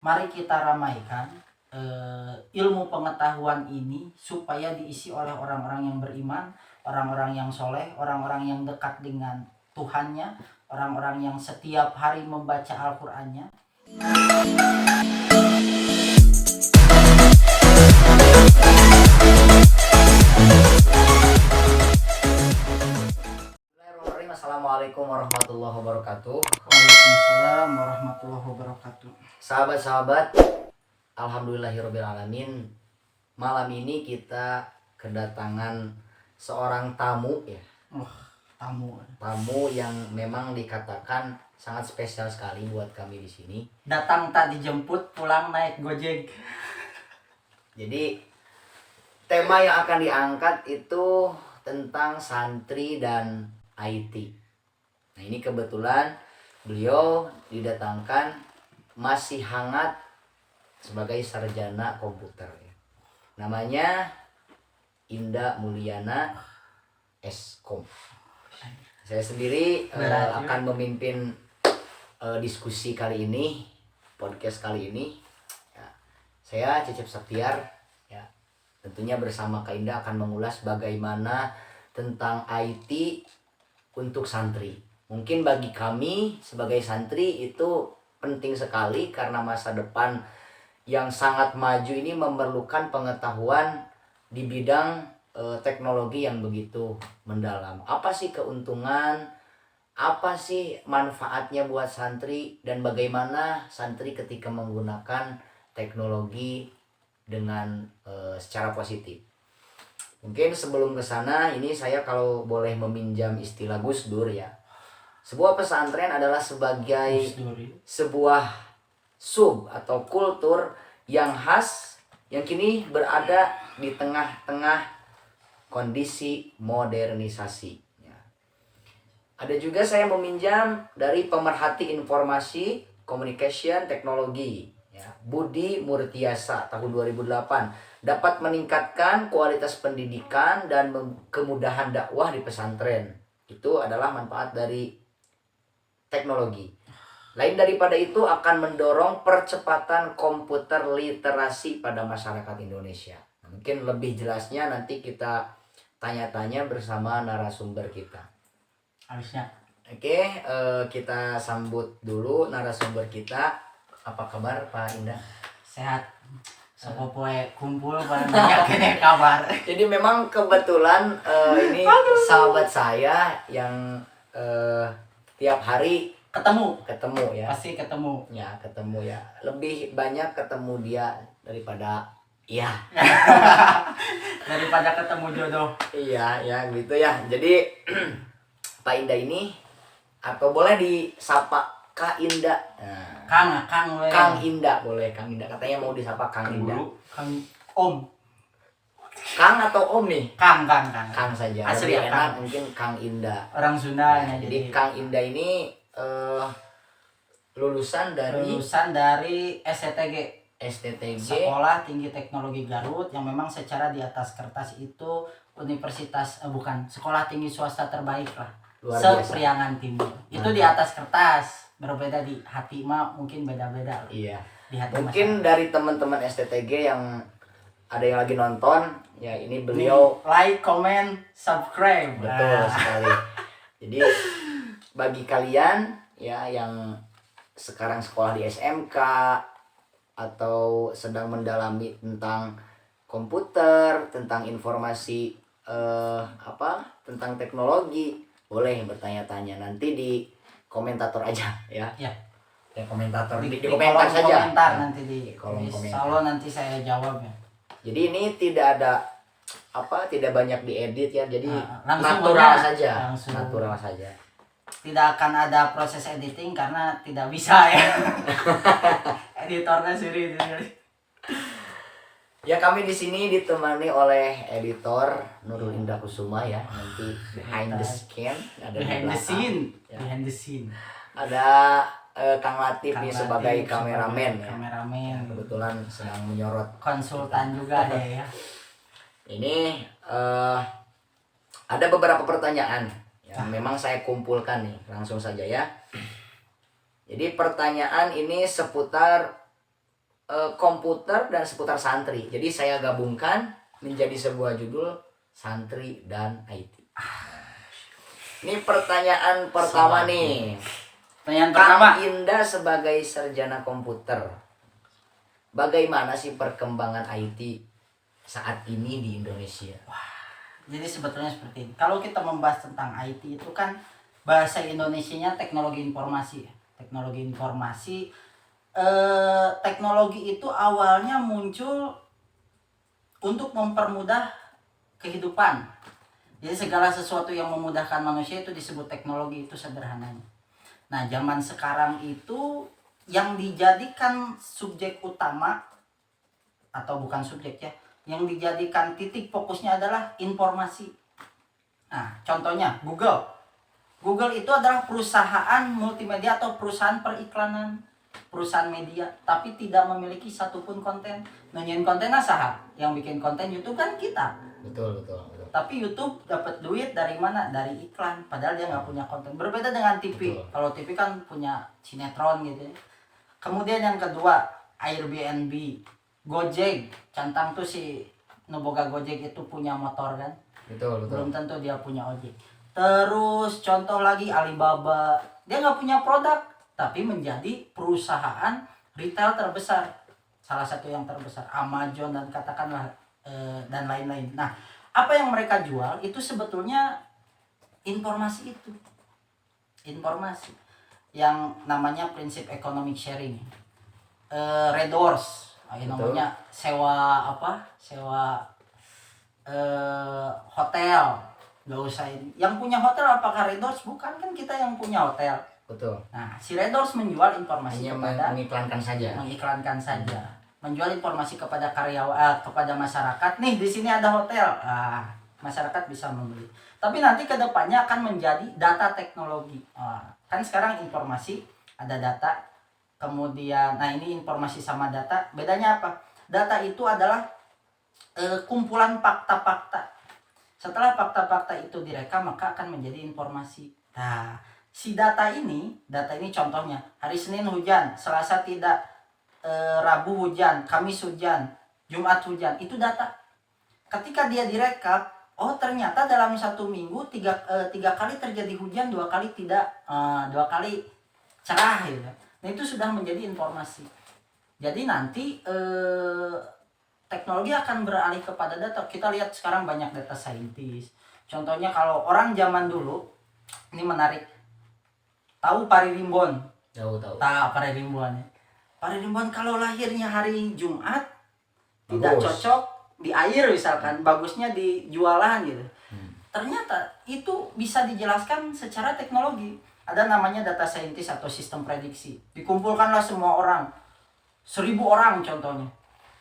Mari kita ramaikan ilmu pengetahuan ini supaya diisi oleh orang-orang yang beriman, orang-orang yang soleh, orang-orang yang dekat dengan Tuhannya, orang-orang yang setiap hari membaca Al-Qur'annya. Assalamualaikum warahmatullahi wabarakatuh. Waalaikumsalam warahmatullahi wabarakatuh. Sahabat-sahabat, alhamdulillahirobbilalamin. Malam ini kita kedatangan seorang tamu ya. Tamu yang memang dikatakan sangat spesial sekali buat kami di sini. Datang tak dijemput, pulang naik Gojek. Jadi tema yang akan diangkat itu tentang santri dan IT. Nah, ini kebetulan beliau didatangkan masih hangat sebagai sarjana komputer ya. Namanya Indah Mulyana Eskom. Saya sendiri akan memimpin diskusi kali ini, podcast kali ini ya. Saya Cecep Saktiar ya. Tentunya bersama Kak Indah akan mengulas bagaimana tentang IT untuk santri. Mungkin bagi kami sebagai santri itu penting sekali karena masa depan yang sangat maju ini memerlukan pengetahuan di bidang teknologi yang begitu mendalam. Apa sih keuntungan, apa sih manfaatnya buat santri, dan bagaimana santri ketika menggunakan teknologi dengan secara positif. Mungkin sebelum ke sana ini saya kalau boleh meminjam istilah Gus Dur ya. Sebuah pesantren adalah sebagai sebuah sub atau kultur yang khas yang kini berada di tengah-tengah kondisi modernisasi. Ya. Ada juga saya meminjam dari pemerhati informasi communication teknologi ya, Budi Murtiasa tahun 2008. Dapat meningkatkan kualitas pendidikan dan kemudahan dakwah di pesantren. Itu adalah manfaat dari teknologi. Lain daripada itu akan mendorong percepatan komputer literasi pada masyarakat Indonesia. Mungkin lebih jelasnya nanti kita tanya-tanya bersama narasumber kita. Harusnya. Oke, kita sambut dulu narasumber kita. Apa kabar Pak Indah? Sehat. Sepopoe kumpul pada banyak kabar. Jadi memang kebetulan ini sahabat saya yang tiap hari ketemu ya. Pasti ketemu. Ya, ketemu ya. Lebih banyak ketemu dia daripada ya. Daripada ketemu jodoh. Iya, ya gitu ya. Jadi Pak Indah ini atau boleh disapa Kak Indah. Nah, Kang Indah boleh. Kang Indah katanya mau disapa Kang Indah. Kang Om. Kang atau Om nih? Kang saja. Asli ya, enak mungkin Kang Indah. Orang Sunda Nah, jadi Kang Indah ini lulusan dari STTG. Sekolah Tinggi Teknologi Garut, yang memang secara di atas kertas itu universitas sekolah tinggi swasta terbaik lah. Se-Priangan Timur. Itu di atas kertas. Berbeda di hati mah mungkin beda-beda. Iya. Di hati mungkin dari teman-teman STTG yang ada yang lagi nonton, ya ini beliau like, comment, subscribe. Betul sekali. Jadi bagi kalian ya yang sekarang sekolah di SMK atau sedang mendalami tentang komputer, tentang informasi tentang teknologi, boleh bertanya-tanya nanti di komentator aja ya. Ya. Ya komentator di komentar saja. Komentar nanti di kolom komentar. Kalau nanti saya jawab ya. Jadi ini tidak tidak banyak diedit ya. Jadi natural saja. Natural saja. Tidak akan ada proses editing karena tidak bisa ya. Editornya sendiri. Ya, kami di sini ditemani oleh editor Nurul Indah Kusuma ya. Nanti behind the scene. Ada Kang Latif nih sebagai kameramen ya. Kebetulan sedang menyorot. Konsultan juga deh ya. Ini ada beberapa pertanyaan yang memang saya kumpulkan nih, langsung saja ya. Jadi pertanyaan ini seputar komputer dan seputar santri. Jadi saya gabungkan menjadi sebuah judul Santri dan IT. Ini pertanyaan pertama nih. Pertanyaan Kang pertama. Indah sebagai sarjana komputer, bagaimana sih perkembangan IT saat ini di Indonesia? Jadi sebetulnya seperti ini. Kalau kita membahas tentang IT itu kan bahasa Indonesianya teknologi informasi. Teknologi informasi. Teknologi itu awalnya muncul untuk mempermudah kehidupan. Jadi segala sesuatu yang memudahkan manusia itu disebut teknologi, itu sederhananya. Nah, zaman sekarang itu yang dijadikan subjek utama atau bukan subjek ya, yang dijadikan titik fokusnya adalah informasi. Nah, contohnya Google. Google itu adalah perusahaan multimedia atau perusahaan periklanan, perusahaan media, tapi tidak memiliki satupun konten. Nanyain konten saha? Yang bikin konten YouTube kan kita. Betul. Tapi YouTube dapat duit dari mana? Dari iklan. Padahal dia nggak punya konten. Berbeda dengan TV. Betul. Kalau TV kan punya sinetron gitu ya. Kemudian yang kedua, Airbnb, Gojek. Cantang tuh si Noboga Gojek itu punya motor kan. Betul. Belum tentu dia punya ojek. Terus contoh lagi Alibaba. Dia nggak punya produk, tapi menjadi perusahaan retail terbesar. Salah satu yang terbesar. Amazon dan katakanlah dan lain-lain. Nah, apa yang mereka jual itu sebetulnya informasi itu. Informasi. Yang namanya prinsip economic sharing. Red Doors. Namanya sewa apa? Sewa hotel. Gak usah ini. Yang punya hotel apakah Red Doors? Bukan, kan kita yang punya hotel. Betul. Nah, si Red Doors menjual informasi Hanya kepada mengiklankan saja. Menjual informasi kepada karyawan, kepada masyarakat. Nih, di sini ada hotel. Masyarakat bisa membeli. Tapi nanti kedepannya akan menjadi data teknologi. Kan sekarang informasi ada data. Kemudian, nah ini informasi sama data. Bedanya apa? Data itu adalah kumpulan fakta-fakta. Setelah fakta-fakta itu direkam, maka akan menjadi informasi. Nah, si data ini contohnya, hari Senin hujan, Selasa tidak, Rabu hujan, Kamis hujan, Jumat hujan, itu data. Ketika dia direkap, oh ternyata dalam satu minggu tiga kali terjadi hujan, 2 kali tidak, 2 kali cerah gitu. Nah itu sudah menjadi informasi. Jadi nanti teknologi akan beralih kepada data. Kita lihat sekarang banyak data scientist. Contohnya kalau orang zaman dulu, ini menarik. Tahu Pari Rimbon? Tahu. Pari Rimbon. Pari Rimbon kalau lahirnya hari Jumat tidak cocok di air misalkan, bagusnya di jualan gitu. Ternyata itu bisa dijelaskan secara teknologi. Ada namanya data scientist atau sistem prediksi. Dikumpulkanlah semua orang. 1000 orang contohnya.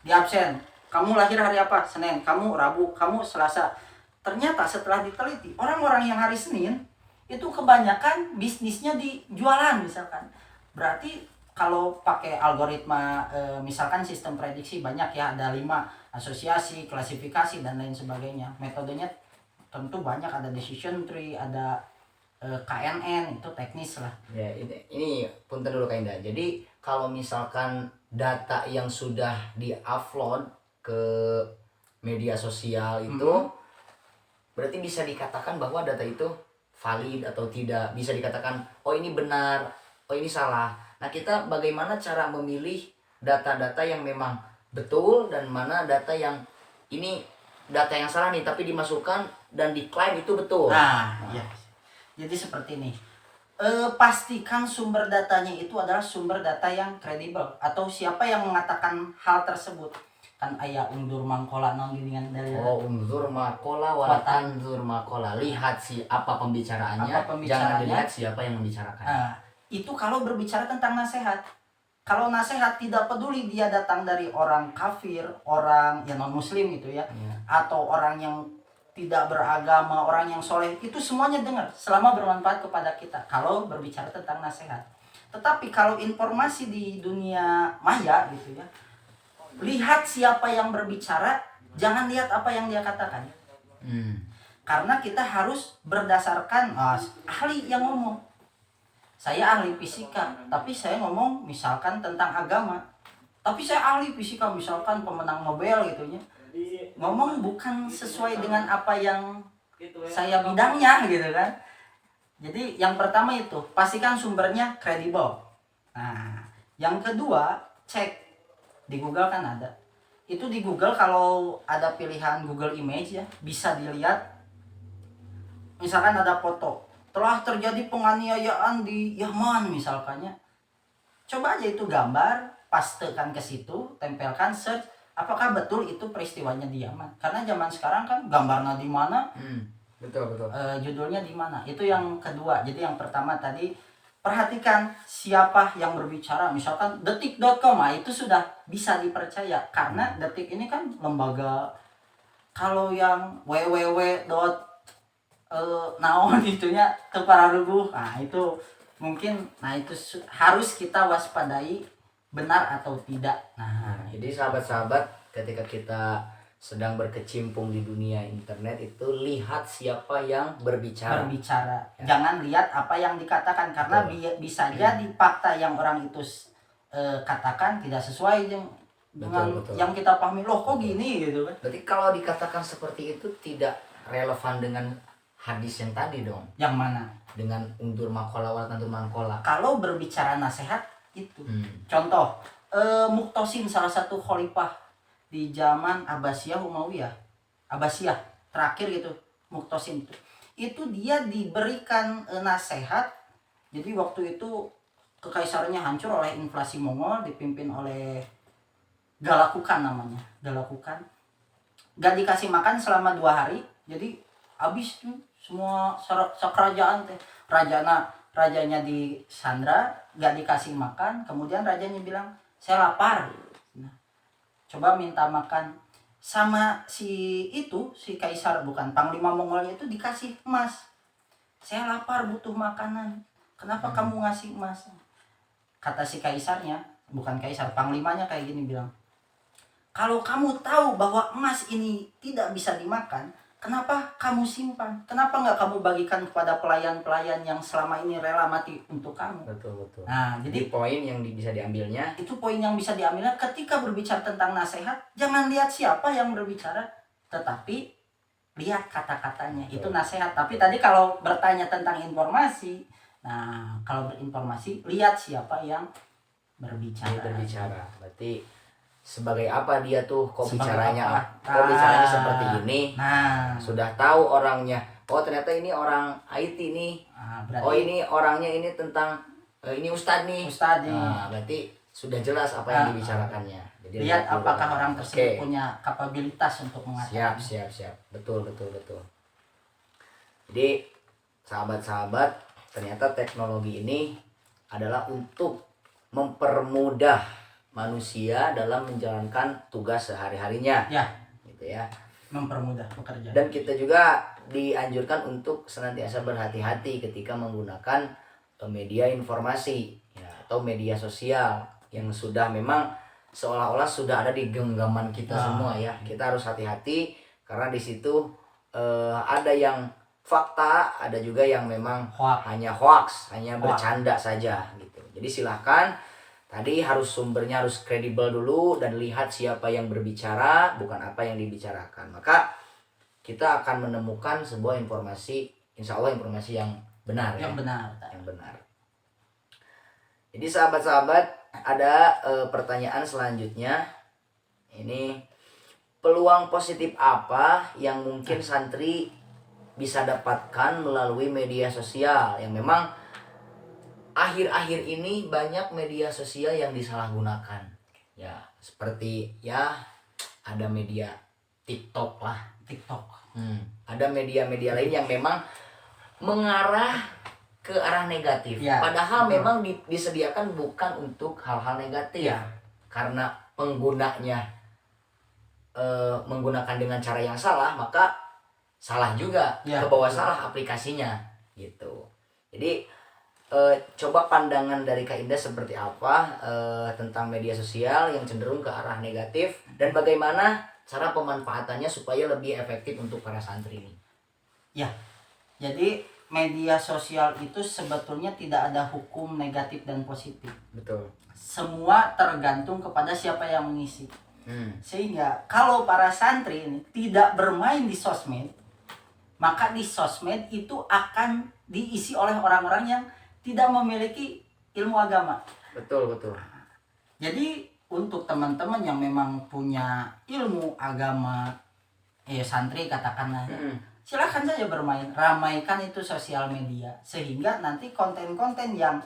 Di absen. Kamu lahir hari apa? Senin. Kamu Rabu. Kamu Selasa. Ternyata setelah diteliti, orang-orang yang hari Senin itu kebanyakan bisnisnya di jualan misalkan. Berarti kalau pakai algoritma misalkan sistem prediksi banyak ya, ada 5 asosiasi, klasifikasi dan lain sebagainya. Metodenya tentu banyak, ada decision tree, ada KNN, itu teknis lah. Ya, ini punten dulu Kak Indah. Jadi kalau misalkan data yang sudah di-upload ke media sosial itu berarti bisa dikatakan bahwa data itu valid atau tidak, bisa dikatakan oh ini benar, oh ini salah. Nah, kita bagaimana cara memilih data-data yang memang betul dan mana data yang ini data yang salah nih tapi dimasukkan dan diklaim itu betul. Iya. Jadi seperti ini. Pastikan sumber datanya itu adalah sumber data yang kredibel atau siapa yang mengatakan hal tersebut. Kan ayah undur mangkola non ginian dari undur makola watanzur makola, lihat apa pembicaraannya, jangan dilihat siapa yang membicarakan. Itu kalau berbicara tentang nasihat. Kalau nasihat tidak peduli dia datang dari orang kafir, orang yang non muslim gitu ya, atau orang yang tidak beragama, orang yang soleh, itu semuanya dengar selama bermanfaat kepada kita kalau berbicara tentang nasihat. Tetapi kalau informasi di dunia maya gitu ya, lihat siapa yang berbicara, jangan lihat apa yang dia katakan. Karena kita harus berdasarkan ahli yang ngomong. Saya ahli fisika, tapi saya ngomong misalkan tentang agama. Tapi saya ahli fisika, misalkan pemenang Nobel gitu nya. Ngomong bukan sesuai dengan apa yang saya bidangnya gitu kan. Jadi yang pertama itu pastikan sumbernya kredibel. Nah, yang kedua cek di Google kan ada. Itu di Google kalau ada pilihan Google Image ya, bisa dilihat misalkan ada foto telah terjadi penganiayaan di Yaman misalkannya. Coba aja itu gambar, pastekan ke situ, tempelkan search apakah betul itu peristiwanya di Yaman. Karena zaman sekarang kan gambarnya di mana, Betul betul. judulnya di mana. Itu yang kedua. Jadi yang pertama tadi perhatikan siapa yang berbicara. Misalkan detik.com, nah itu sudah bisa dipercaya karena Detik ini kan lembaga. Kalau yang www. Naon itunya teu pararubuh. Nah, itu mungkin itu harus kita waspadai benar atau tidak. Nah, Jadi sahabat-sahabat, ketika kita sedang berkecimpung di dunia internet itu lihat siapa yang berbicara. Ya. Jangan lihat apa yang dikatakan karena bisa jadi fakta yang orang itu katakan tidak sesuai dengan betul. yang kita pahami. Loh kok gini gitu kan. Berarti kalau dikatakan seperti itu tidak relevan dengan hadis yang tadi dong. Yang mana? Dengan undur makola wal tantur mangkola. Kalau berbicara nasihat itu. Contoh, Muktosin salah satu khalifah di zaman Abbasiyah Umayyah. Abbasiyah terakhir gitu, Muktosin itu. Itu dia diberikan nasihat. Jadi waktu itu kekaisarannya hancur oleh invasi Mongol dipimpin oleh Galakukan namanya. Galakukan. Gak dikasih makan selama 2 hari. Jadi habis tuh semua kerajaan teh. Rajanya di Sandra, gak dikasih makan. Kemudian rajanya bilang, saya lapar. Nah, coba minta makan. Sama si kaisar, bukan panglima Mongolnya itu dikasih emas. Saya lapar butuh makanan. Kenapa kamu ngasih emas? Kata si kaisarnya, bukan kaisar, panglimanya kayak gini bilang, kalau kamu tahu bahwa emas ini tidak bisa dimakan, kenapa kamu simpan? Kenapa nggak kamu bagikan kepada pelayan-pelayan yang selama ini rela mati untuk kamu? Betul. Nah, jadi poin yang bisa diambilnya. Itu poin yang bisa diambilnya ketika berbicara tentang nasihat, jangan lihat siapa yang berbicara, tetapi lihat kata-katanya. Betul. Itu nasihat. Tapi tadi kalau bertanya tentang informasi, nah kalau berinformasi lihat siapa yang berbicara. Berarti sebagai apa dia tuh kok Sebagai bicaranya apa? kok bicaranya seperti ini. Nah, sudah tahu orangnya, oh ternyata ini orang IT nih. Berarti, oh ini orangnya ini tentang ini Ustadz nih. Nah, berarti sudah jelas apa yang dibicarakannya. Jadi lihat apakah orang tersebut punya kapabilitas untuk mengatakan. Siap. Betul. Jadi sahabat-sahabat, ternyata teknologi ini adalah untuk mempermudah manusia dalam menjalankan tugas sehari-harinya. Ya. Gitu ya. Mempermudah pekerjaan. Dan kita juga dianjurkan untuk senantiasa berhati-hati ketika menggunakan media informasi ya, atau media sosial yang sudah memang seolah-olah sudah ada di genggaman kita semua ya. Kita harus hati-hati karena di situ ada yang fakta, ada juga yang memang hanya hoax, hanya bercanda saja gitu. Jadi silahkan, tadi harus sumbernya harus kredibel dulu dan lihat siapa yang berbicara, bukan apa yang dibicarakan. Maka kita akan menemukan sebuah informasi, insya Allah informasi yang benar. Yang benar. Jadi sahabat-sahabat, ada pertanyaan selanjutnya. Ini, peluang positif apa yang mungkin santri bisa dapatkan melalui media sosial? Yang memang akhir-akhir ini banyak media sosial yang disalahgunakan. Ya, seperti ya ada media TikTok. Ada media-media lain yang memang mengarah ke arah negatif. Ya, padahal memang disediakan bukan untuk hal-hal negatif. Ya. Karena penggunanya menggunakan dengan cara yang salah, maka salah juga, ke bawah salah aplikasinya gitu. Jadi coba pandangan dari Kak Indah seperti apa tentang media sosial yang cenderung ke arah negatif, dan bagaimana cara pemanfaatannya supaya lebih efektif untuk para santri ini? Ya, jadi media sosial itu sebetulnya tidak ada hukum negatif dan positif. Betul. Semua tergantung kepada siapa yang mengisi. Sehingga kalau para santri ini tidak bermain di sosmed, maka di sosmed itu akan diisi oleh orang-orang yang tidak memiliki ilmu agama. Betul. Jadi untuk teman-teman yang memang punya ilmu agama, santri katakanlah, silahkan saja bermain, ramaikan itu sosial media, sehingga nanti konten-konten yang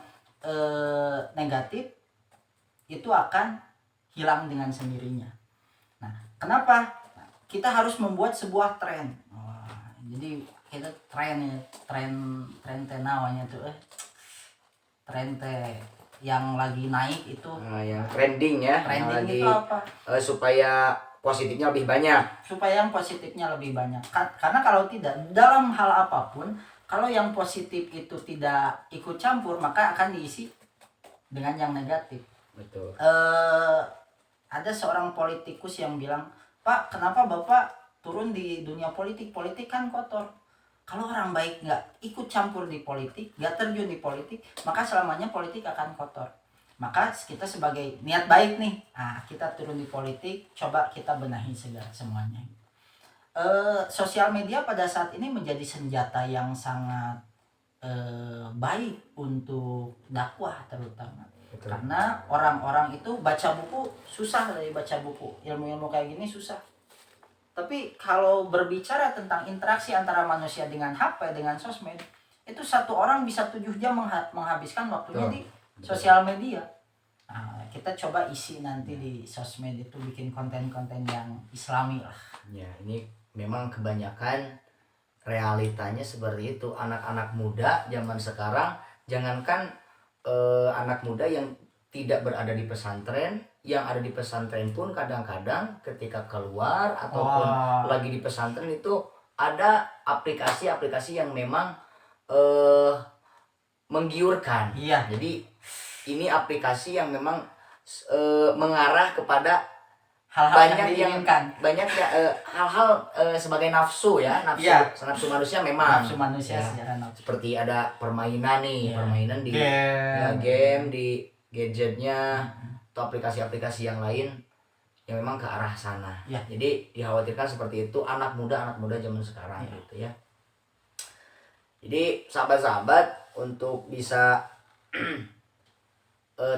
negatif itu akan hilang dengan sendirinya. Nah, kenapa? Nah, kita harus membuat sebuah tren. Jadi kita tren namanya tuh tren yang lagi naik itu. Yang trending ya. Trending yang lagi, itu apa? Supaya positifnya lebih banyak. Supaya yang positifnya lebih banyak. Karena kalau tidak, dalam hal apapun, kalau yang positif itu tidak ikut campur, maka akan diisi dengan yang negatif. Betul. Ada seorang politikus yang bilang, "Pak, kenapa Bapak turun di dunia politik? Politik kan kotor." Kalau orang baik nggak ikut campur di politik, nggak terjun di politik, maka selamanya politik akan kotor. Maka kita sebagai niat baik nih, kita turun di politik, coba kita benahi segala semuanya. Sosial media pada saat ini menjadi senjata yang sangat baik untuk dakwah terutama. Betul. Karena orang-orang itu baca buku susah, dari baca buku ilmu-ilmu kayak gini susah. Tapi kalau berbicara tentang interaksi antara manusia dengan HP, dengan sosmed, itu satu orang bisa 7 jam menghabiskan waktunya di sosial media. Nah, kita coba isi nanti di sosmed itu, bikin konten-konten yang islami lah. Ya, ini memang kebanyakan realitanya seperti itu. Anak-anak muda zaman sekarang, jangankan anak muda yang tidak berada di pesantren, yang ada di pesantren pun kadang-kadang ketika keluar ataupun lagi di pesantren itu ada aplikasi-aplikasi yang memang menggiurkan. Iya. Jadi ini aplikasi yang memang mengarah kepada hal-hal yang diinginkan. Banyak ya hal-hal sebagai nafsu ya, nafsu manusia memang. Nafsu manusia ya. secara nafsu. Seperti ada permainan nih, permainan di game di gadgetnya atau aplikasi-aplikasi yang lain yang memang ke arah sana. Jadi dikhawatirkan seperti itu anak muda zaman sekarang gitu ya. Jadi sahabat-sahabat untuk bisa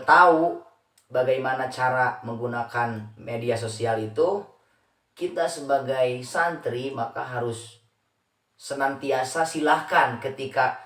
tahu bagaimana cara menggunakan media sosial itu, kita sebagai santri maka harus senantiasa silahkan ketika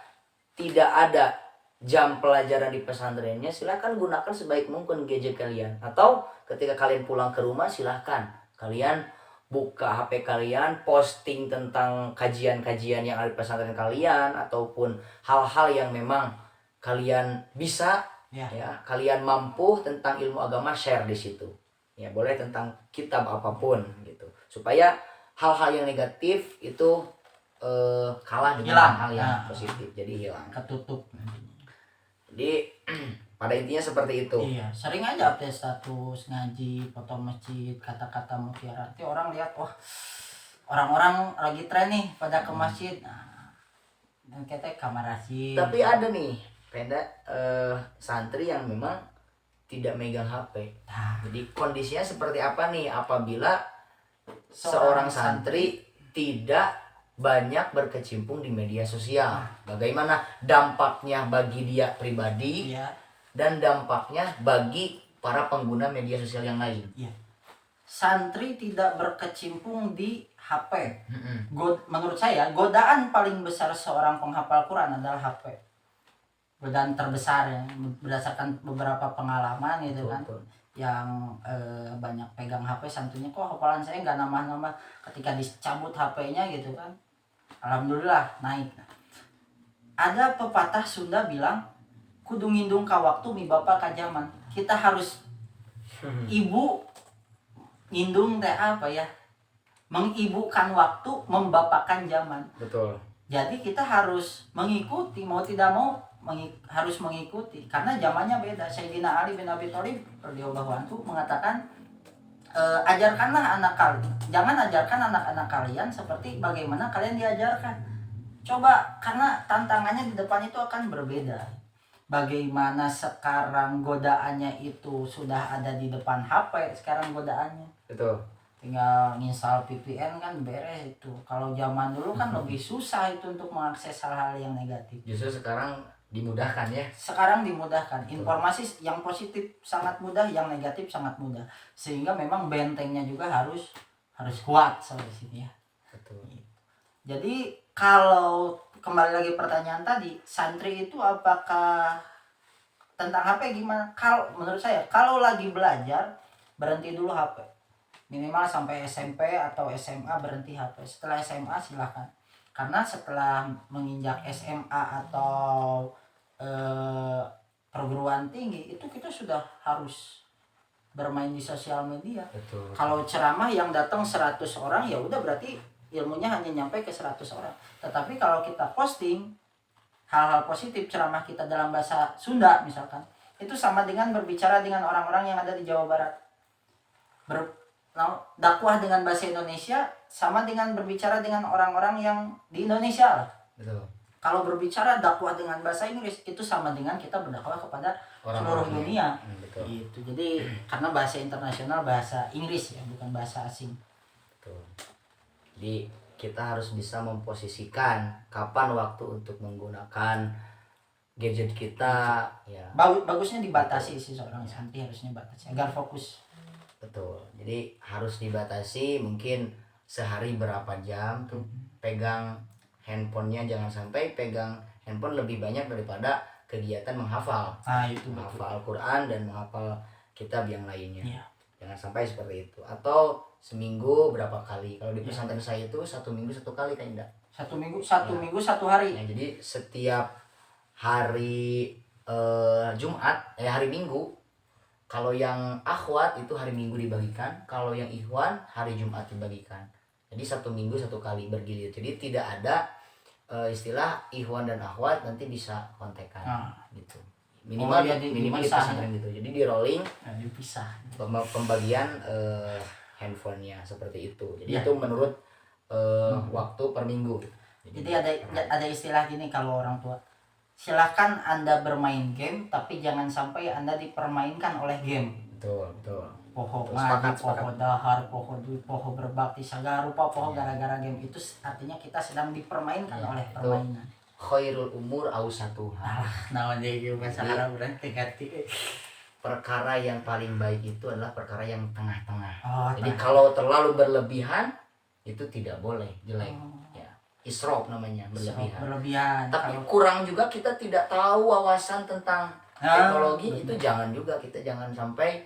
tidak ada jam pelajaran di pesantrennya, silahkan gunakan sebaik mungkin gadget kalian. Atau ketika kalian pulang ke rumah, silahkan kalian buka HP kalian, posting tentang kajian-kajian yang ada di pesantren kalian, ataupun hal-hal yang memang kalian bisa ya, kalian mampu tentang ilmu agama, share di situ. Ya, boleh tentang kitab apapun gitu. Supaya hal-hal yang negatif itu kalah dengan hal yang positif, jadi hilang, ketutup. Jadi pada intinya seperti itu. Iya, sering aja update status ngaji, foto masjid, kata-kata mutiara. Nanti orang lihat, wah, orang-orang lagi tren nih pada ke masjid. Nah, dan kita kamar rasid. Tapi ada nih, Penda, santri yang memang tidak megang HP. Jadi kondisinya seperti apa nih apabila seorang santri tidak banyak berkecimpung di media sosial? Bagaimana dampaknya bagi dia pribadi dan dampaknya bagi para pengguna media sosial yang lain? Santri tidak berkecimpung di HP. Menurut saya godaan paling besar seorang penghafal Quran adalah HP. Godaan terbesar ya, berdasarkan beberapa pengalaman gitu kan. Yang banyak pegang HP santunya, kok hafalan saya nggak nambah-nambah, ketika dicabut HP-nya gitu kan, alhamdulillah naik. Ada pepatah Sunda bilang, kudu ngindung ka waktu mi bapak ka zaman. Kita harus ibu ngindung teh apa ya, mengibukan waktu, membapakkan zaman. Betul. Jadi kita harus mengikuti, mau tidak mau harus mengikuti, karena zamannya beda. Sayyidina Ali bin Abi Thalib radhiyallahu anhu mengatakan, ajarkanlah anak kalian, jangan ajarkan anak-anak kalian seperti bagaimana kalian diajarkan. Coba, karena tantangannya di depan itu akan berbeda. Bagaimana sekarang godaannya itu sudah ada di depan HP sekarang godaannya. Betul. Tinggal nginstal VPN kan beres itu. Kalau zaman dulu kan lebih susah itu untuk mengakses hal-hal yang negatif. Justru sekarang dimudahkan ya. Sekarang dimudahkan. Informasi yang positif sangat mudah, yang negatif sangat mudah. Sehingga memang bentengnya juga harus kuat soal di sini ya. Betul. Jadi kalau kembali lagi pertanyaan tadi, santri itu apakah tentang HP gimana? Kalau menurut saya, kalau lagi belajar berhenti dulu HP. Minimal sampai SMP atau SMA berhenti HP. Setelah SMA silahkan. Karena setelah menginjak SMA atau perguruan tinggi itu kita sudah harus bermain di sosial media. Betul. Kalau ceramah yang datang 100 orang ya udah berarti ilmunya hanya nyampe ke 100 orang. Tetapi kalau kita posting hal-hal positif ceramah kita dalam bahasa Sunda misalkan, itu sama dengan berbicara dengan orang-orang yang ada di Jawa Barat. Dakwah dengan bahasa Indonesia sama dengan berbicara dengan orang-orang yang di Indonesia lah. Betul. Kalau berbicara dakwah dengan bahasa Inggris itu sama dengan kita berdakwah kepada seluruh dunia. Betul. Gitu. Jadi karena bahasa internasional bahasa Inggris ya, bukan bahasa asing. Betul. Jadi kita harus bisa memposisikan kapan waktu untuk menggunakan gadget kita ya. Bagusnya dibatasi sih, seorang santri harusnya batasi agar fokus. Betul. Jadi harus dibatasi, mungkin sehari berapa jam tuh pegang handphonenya, jangan sampai pegang handphone lebih banyak daripada kegiatan menghafal. Itu menghafal Al-Quran dan menghafal kitab yang lainnya. Iya. Jangan sampai seperti itu. Atau seminggu berapa kali? Kalau di pesantren saya itu 1 minggu 1 kali kan enggak? 1 minggu 1 hari. Nah, jadi setiap hari Jumat, hari Minggu, kalau yang akhwat itu hari Minggu dibagikan, kalau yang ikhwan hari Jumat dibagikan. Jadi 1 minggu 1 kali bergilir. Jadi tidak ada istilah ikhwan dan akhwat nanti bisa kontekan gitu. Minimal minimal di pesantren gitu. Jadi di rolling dipisah. Pembagian handphonenya seperti itu. Jadi itu menurut waktu per minggu. Jadi ada istilah gini kalau orang tua. Silahkan Anda bermain game, tapi jangan sampai Anda dipermainkan oleh game. Betul. Poho ngaji, poho dahar, poho duit, poho berbakti, segala rupa poho gara-gara game itu artinya kita sedang dipermainkan oleh permainan. Khairul umur ausatuha. Namanya gitu bahasa Arab berarti ganti. Perkara yang paling baik itu adalah perkara yang tengah-tengah. Jadi tengah. kalau terlalu berlebihan itu tidak boleh, jelek. Ya. Israf namanya, berlebihan. Tapi kurang juga kita tidak tahu wawasan tentang teknologi itu jangan juga, kita jangan sampai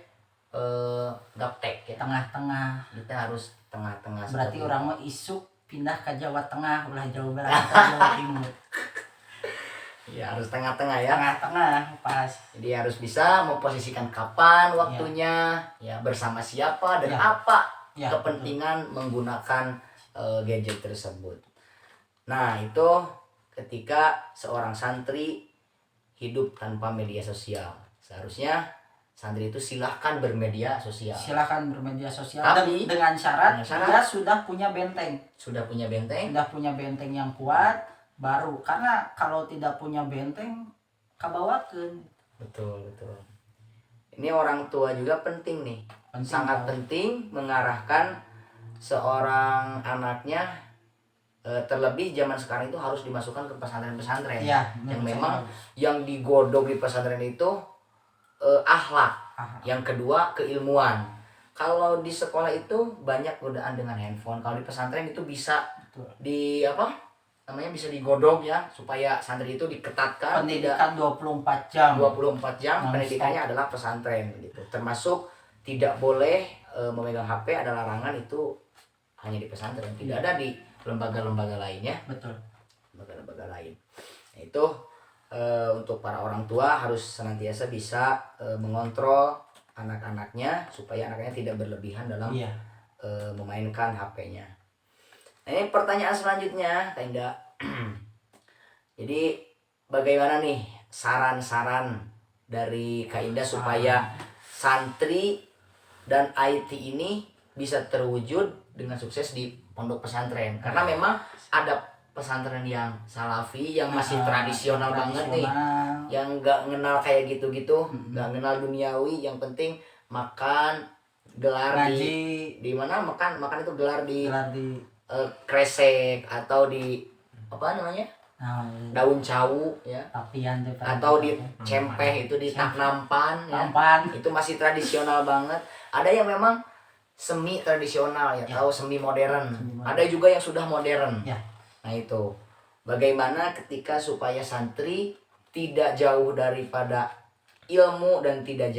gaptek ya. Tengah-tengah. Kita harus tengah-tengah. Berarti orang mau isuk pindah ke Jawa Tengah, ulah Jawa Barat atau Jawa Timur. Ya harus tengah-tengah ya. Tengah-tengah pas. Jadi harus bisa memposisikan kapan waktunya, ya bersama siapa dan apa kepentingan menggunakan gadget tersebut. Nah itu ketika seorang santri hidup tanpa media sosial, seharusnya santri itu silahkan bermedia sosial. Tapi dengan syarat dia sudah punya benteng. Sudah punya benteng yang kuat baru. Karena kalau tidak punya benteng kabawakeun. Betul. Ini orang tua juga penting nih. Sangat penting mengarahkan seorang anaknya, terlebih zaman sekarang itu harus dimasukkan ke pesantren-pesantren yang memang yang digodok di pesantren itu akhlak. Yang kedua keilmuan. Kalau di sekolah itu banyak godaan dengan handphone. Kalau di pesantren itu bisa bisa digodok ya, supaya santri itu diketatkan. Pendidikan 24 jam. 24 jam pendidikannya adalah pesantren gitu. Termasuk tidak boleh memegang HP, ada larangan itu hanya di pesantren. Tidak ada di lembaga-lembaga lainnya. Betul. Lembaga-lembaga lain. Nah, itu untuk para orang tua harus senantiasa bisa mengontrol anak-anaknya supaya anaknya tidak berlebihan dalam memainkan HP-nya. Nah, ini pertanyaan selanjutnya, Kak Indah. Jadi bagaimana nih saran-saran dari Kak Indah supaya santri dan IT ini bisa terwujud dengan sukses di pondok pesantren? Karena memang ada pesantren yang salafi yang masih Nah, tradisional banget nih, tradisional. yang nggak ngenal kayak gitu-gitu, nggak ngenal duniawi, yang penting makan, gelar Ngaji, di mana, makan itu gelar di gelar di kresek atau di apa namanya, nah, daun cawu ya, tapian tuh pada atau di dipakai. cempeh itu di tak nampan ya. Tampan. Itu masih tradisional banget. Ada yang memang semi tradisional ya, Ya. atau semi modern. Semi modern. Ada juga yang sudah modern. Ya. Nah itu bagaimana ketika supaya santri tidak jauh daripada ilmu dan tidak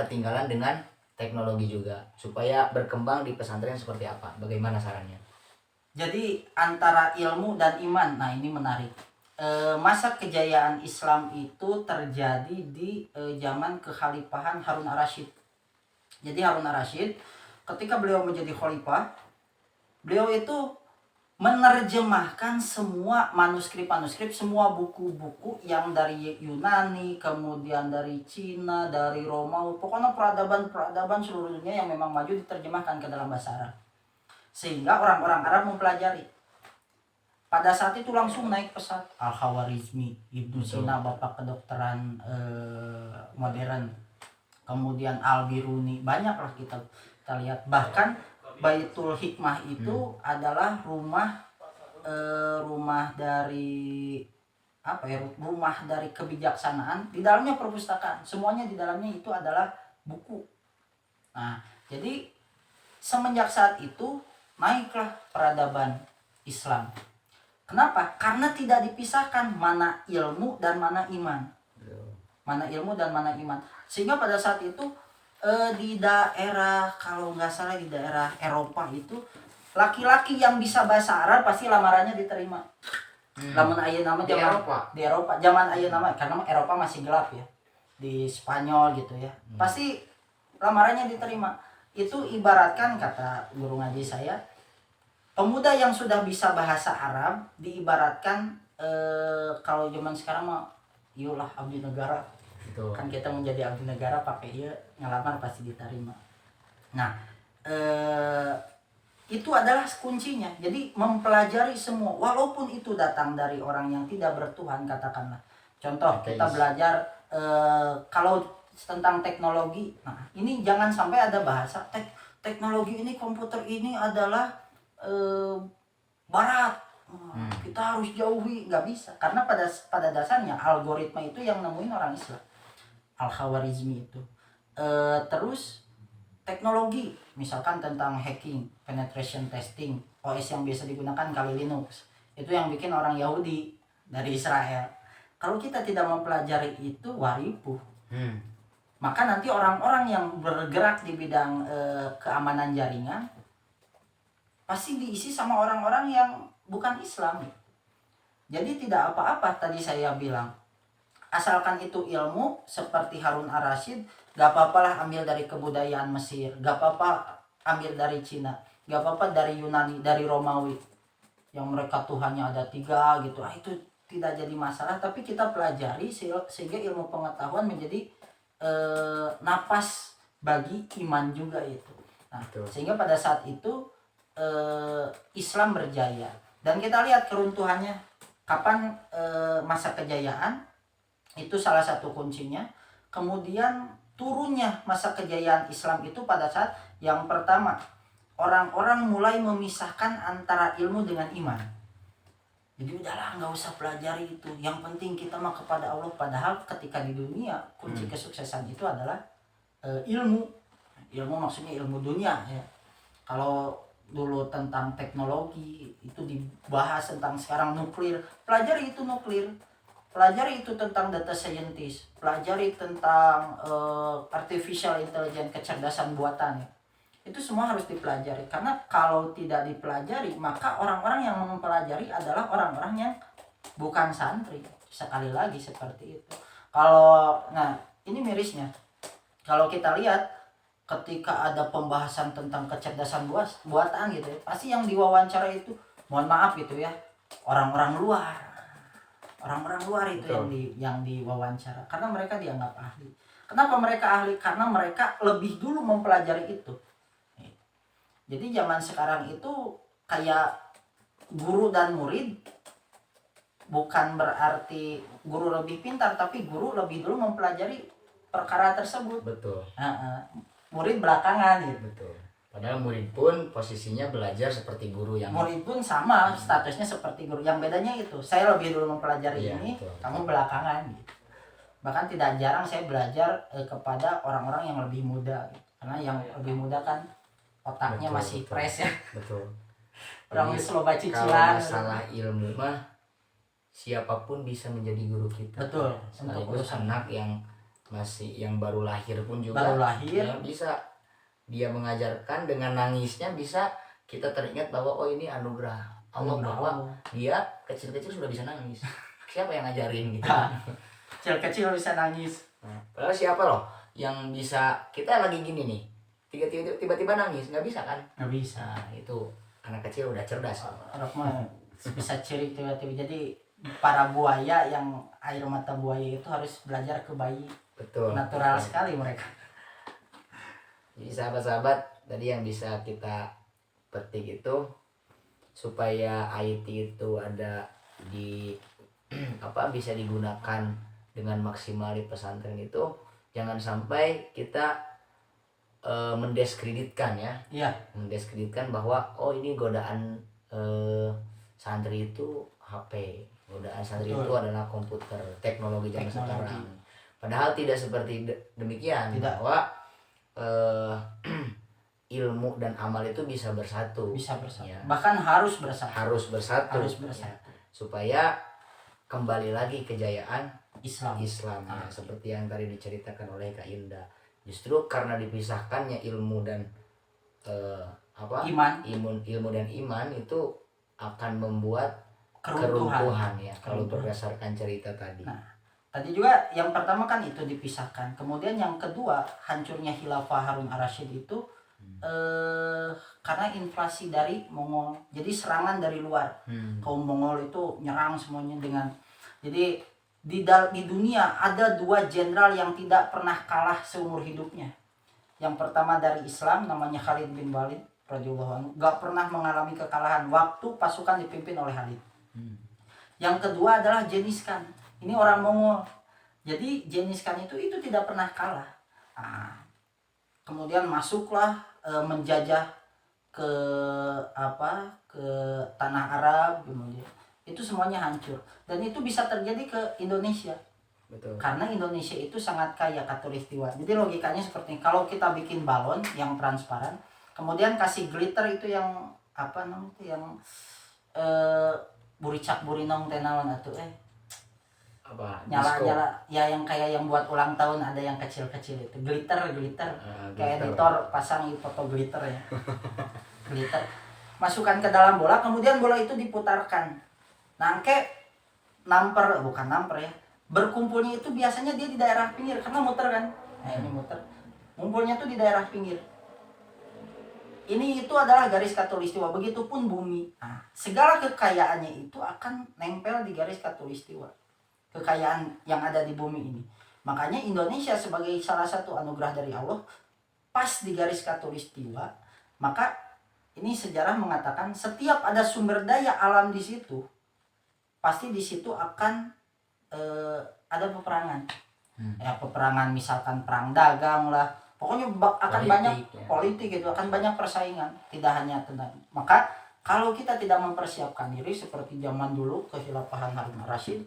ketinggalan dengan teknologi juga, supaya berkembang di pesantren seperti apa? Bagaimana sarannya? Jadi antara ilmu dan iman, nah ini menarik. Masa kejayaan Islam itu terjadi di zaman kekhalifahan Harun ar-Rasyid. Jadi Harun ar-Rasyid ketika beliau menjadi khalifah, beliau itu menerjemahkan semua manuskrip-manuskrip, semua buku-buku yang dari Yunani, kemudian dari Cina, dari Romawi, pokoknya peradaban seluruh dunia yang memang maju diterjemahkan ke dalam bahasa Arab. Sehingga orang-orang Arab mempelajari. Pada saat itu langsung naik pesat Al-Khawarizmi, Ibnu Sina, bapak kedokteran modern. Kemudian Al-Biruni, banyaklah kita lihat. Bahkan Baitul Hikmah itu adalah rumah dari apa ya, rumah dari kebijaksanaan. Di dalamnya perpustakaan, semuanya di dalamnya itu adalah buku. Nah, jadi semenjak saat itu naiklah peradaban Islam. Kenapa? Karena tidak dipisahkan mana ilmu dan mana iman. Mana ilmu dan mana iman. Sehingga pada saat itu di daerah, kalau nggak salah di daerah Eropa itu, laki-laki yang bisa bahasa Arab pasti lamarannya diterima. Lamun ayeuna nama di Eropa zaman ayeuna nama, karena Eropa masih gelap ya, di Spanyol gitu ya, pasti lamarannya diterima. Itu ibaratkan, kata guru ngaji saya, pemuda yang sudah bisa bahasa Arab diibaratkan kalau zaman sekarang mah iyalah abdi negara. Gitu. Kan kita menjadi abdi negara pakai ieu ngelamar pasti diterima. Nah, itu adalah kuncinya. Jadi mempelajari semua, walaupun itu datang dari orang yang tidak bertuhan, katakanlah. Contoh kita belajar kalau tentang teknologi. Nah, ini jangan sampai ada bahasa teknologi ini, komputer ini adalah barat. Kita harus jauhi, nggak bisa. Karena pada dasarnya algoritma itu yang nemuin orang Islam. Al-Khawarizmi itu. Terus teknologi, misalkan tentang hacking, penetration testing, OS yang biasa digunakan Kali Linux, itu yang bikin orang Yahudi dari Israel. Kalau kita tidak mempelajari itu, waripuh. Maka nanti orang-orang yang bergerak di bidang keamanan jaringan pasti diisi sama orang-orang yang bukan Islam. Jadi tidak apa-apa tadi saya bilang, asalkan itu ilmu seperti Harun ar-Rasyid, gak apa-apalah ambil dari kebudayaan Mesir, gak apa-apa ambil dari Cina, gak apa-apa dari Yunani, dari Romawi yang mereka Tuhannya ada 3 gitu. Itu tidak jadi masalah, tapi kita pelajari sehingga ilmu pengetahuan menjadi napas bagi iman juga itu. Nah, sehingga pada saat itu Islam berjaya. Dan kita lihat keruntuhannya kapan, masa kejayaan itu salah satu kuncinya. Kemudian turunnya masa kejayaan Islam itu pada saat yang pertama orang-orang mulai memisahkan antara ilmu dengan iman. Jadi udahlah, nggak usah pelajari itu, yang penting kita mah kepada Allah. Padahal ketika di dunia kunci kesuksesan itu adalah ilmu maksudnya ilmu dunia ya. Kalau dulu tentang teknologi itu dibahas tentang sekarang nuklir, pelajari itu nuklir, pelajari itu tentang data scientist, pelajari tentang artificial intelligence, kecerdasan buatan ya. Itu semua harus dipelajari, karena kalau tidak dipelajari maka orang-orang yang mempelajari adalah orang-orang yang bukan santri. Sekali lagi seperti itu. Nah ini mirisnya, kalau kita lihat ketika ada pembahasan tentang kecerdasan buatan gitu ya, pasti yang diwawancara itu, mohon maaf gitu ya, orang-orang luar itu yang diwawancara, karena mereka dianggap ahli. Kenapa mereka ahli? Karena mereka lebih dulu mempelajari itu. Jadi zaman sekarang itu kayak guru dan murid bukan berarti guru lebih pintar, tapi guru lebih dulu mempelajari perkara tersebut. Betul. Murid belakangan gitu. Betul. Padahal murid pun posisinya belajar seperti guru yang murid pun sama statusnya seperti guru. Yang bedanya itu saya lebih dulu mempelajari ini, betul, kamu belakangan gitu. Bahkan tidak jarang saya belajar kepada orang-orang yang lebih muda gitu. Karena yang lebih muda kan otaknya betul, masih fresh ya. Betul. Orang sloba cicilan. Kalau masalah ilmu mah siapapun bisa menjadi guru kita. Betul. Sekaligus anak yang yang baru lahir pun juga baru lahir ya, bisa dia mengajarkan dengan nangisnya, bisa kita teringat bahwa oh ini anugerah Allah bahwa dia kecil-kecil sudah bisa nangis. Siapa yang ngajarin gitu? Kecil-kecil bisa nangis. Padahal siapa loh yang bisa, kita lagi gini nih tiba-tiba nangis, nggak bisa kan? Nggak bisa. Nah, itu anak kecil udah cerdas. Anak mah bisa ciri tiba-tiba. Jadi para buaya yang air mata buaya itu harus belajar ke bayi. Betul. Natural betul. sekali mereka. Jadi sahabat-sahabat, tadi yang bisa kita petik itu supaya IT itu ada di bisa digunakan dengan maksimal di pesantren itu, jangan sampai kita mendiskreditkan ya. Iya. Mendiskreditkan bahwa oh ini godaan santri itu HP, godaan santri itu adalah komputer, teknologi zaman sekarang. Padahal tidak seperti demikian. Tidak. Bahwa ilmu dan amal itu bisa bersatu. Bisa bersatu. Ya. Bahkan harus bersatu. Harus bersatu. Harus bersatu. Ya. Supaya kembali lagi kejayaan Islam. Ya. Seperti yang tadi diceritakan oleh Kak Indah. Justru karena dipisahkannya ilmu dan ilmu dan iman itu akan membuat keruntuhan ya. Kalau berdasarkan cerita tadi. Nah, tadi juga yang pertama kan itu dipisahkan. Kemudian yang kedua, hancurnya Khilafah Harun ar-Rasyid itu karena invasi dari Mongol. Jadi serangan dari luar. Kaum Mongol itu nyerang semuanya dengan. Jadi di dunia ada 2 jenderal yang tidak pernah kalah seumur hidupnya. Yang pertama dari Islam namanya Khalid bin Walid radhiyallahu anhu, gak pernah mengalami kekalahan waktu pasukan dipimpin oleh Khalid. Yang kedua adalah Genghis Khan. Ini orang Mongol. Jadi Genghis Khan itu tidak pernah kalah. Nah, kemudian masuklah menjajah ke tanah Arab, kemudian itu semuanya hancur. Dan itu bisa terjadi ke Indonesia. Betul. Karena Indonesia itu sangat kaya khatulistiwa. Jadi logikanya seperti ini. Kalau kita bikin balon yang transparan, kemudian kasih glitter itu yang yang buricak burinong tenawan atau nyala ya, yang kayak yang buat ulang tahun ada yang kecil-kecil itu glitter kayak editor pasang foto glitter ya. Glitter masukkan ke dalam bola, kemudian bola itu diputarkan bukan namper ya, berkumpulnya itu biasanya dia di daerah pinggir karena muter kan. Nah ini muter, ngumpulnya tuh di daerah pinggir. Itu adalah garis khatulistiwa, begitupun bumi. Nah, segala kekayaannya itu akan nempel di garis khatulistiwa. Kekayaan yang ada di bumi ini. Makanya Indonesia sebagai salah satu anugerah dari Allah pas di garis khatulistiwa. Maka ini sejarah mengatakan setiap ada sumber daya alam di situ, pasti di situ akan ada peperangan. Ya peperangan misalkan perang dagang lah. Pokoknya akan banyak politik itu, akan banyak persaingan, tidak hanya tentang. Maka kalau kita tidak mempersiapkan diri seperti zaman dulu kekhilafahan Harun ar-Rasyid,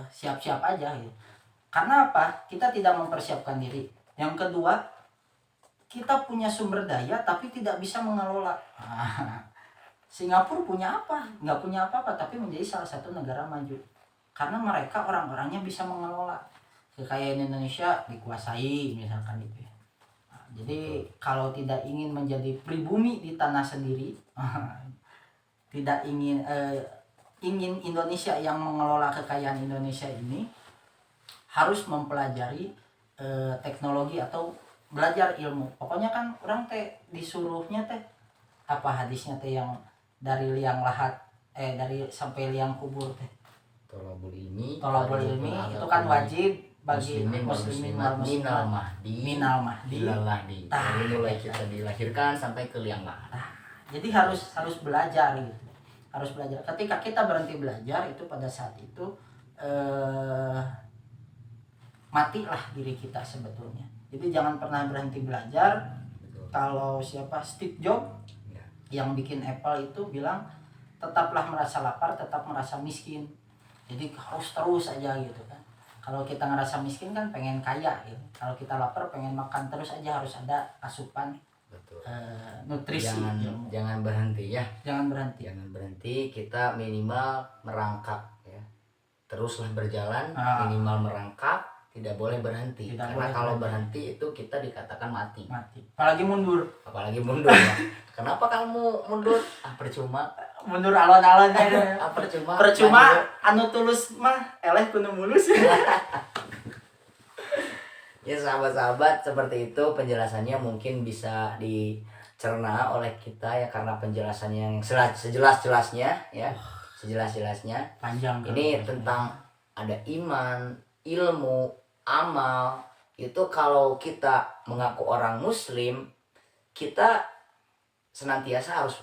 siap-siap aja gitu. Karena apa? Kita tidak mempersiapkan diri. Yang kedua, kita punya sumber daya tapi tidak bisa mengelola. Singapura punya apa? Nggak punya apa-apa, tapi menjadi salah satu negara maju. Karena mereka orang-orangnya bisa mengelola. Kekayaan Indonesia dikuasai misalkan gitu ya. Nah, jadi kalau tidak ingin menjadi pribumi di tanah sendiri, tidak ingin Indonesia yang mengelola kekayaan Indonesia ini, harus mempelajari teknologi atau belajar ilmu. Pokoknya kan orang disuruhnya hadisnya yang dari liang lahat dari sampai liang kubur tolabul ilmi itu kan wajib bagi muslimin wal muslimat minal mahdi ilal lahdi. Dari mulai kita dilahirkan sampai ke liang lahat. Jadi harus belajar gitu. Harus belajar. Ketika kita berhenti belajar itu pada saat itu matilah diri kita sebetulnya. Jadi jangan pernah berhenti belajar. Kalau siapa Steve Jobs yang bikin Apple itu bilang tetaplah merasa lapar, tetap merasa miskin. Jadi harus terus aja gitu kan. Kalau kita ngerasa miskin kan pengen kaya gitu. Kalau kita lapar pengen makan terus aja, harus ada asupan. Betul. Nutrisi. Jangan berhenti ya. Jangan berhenti. Jangan berhenti, kita minimal merangkak ya. Teruslah berjalan, minimal merangkak, tidak boleh berhenti. Karena kalau berhenti itu kita dikatakan mati. Apalagi mundur. Ya. Kenapa kamu mundur? Percuma. Mundur alon-alon aja. Percuma. Anu tulus mah eleh kudu mulus. Ya sahabat-sahabat, seperti itu penjelasannya, mungkin bisa dicerna oleh kita ya, karena penjelasannya yang sejelas-jelasnya ya. Sejelas-jelasnya. Panjang. Ini tentang ada iman, ilmu, amal. Itu kalau kita mengaku orang muslim, kita senantiasa harus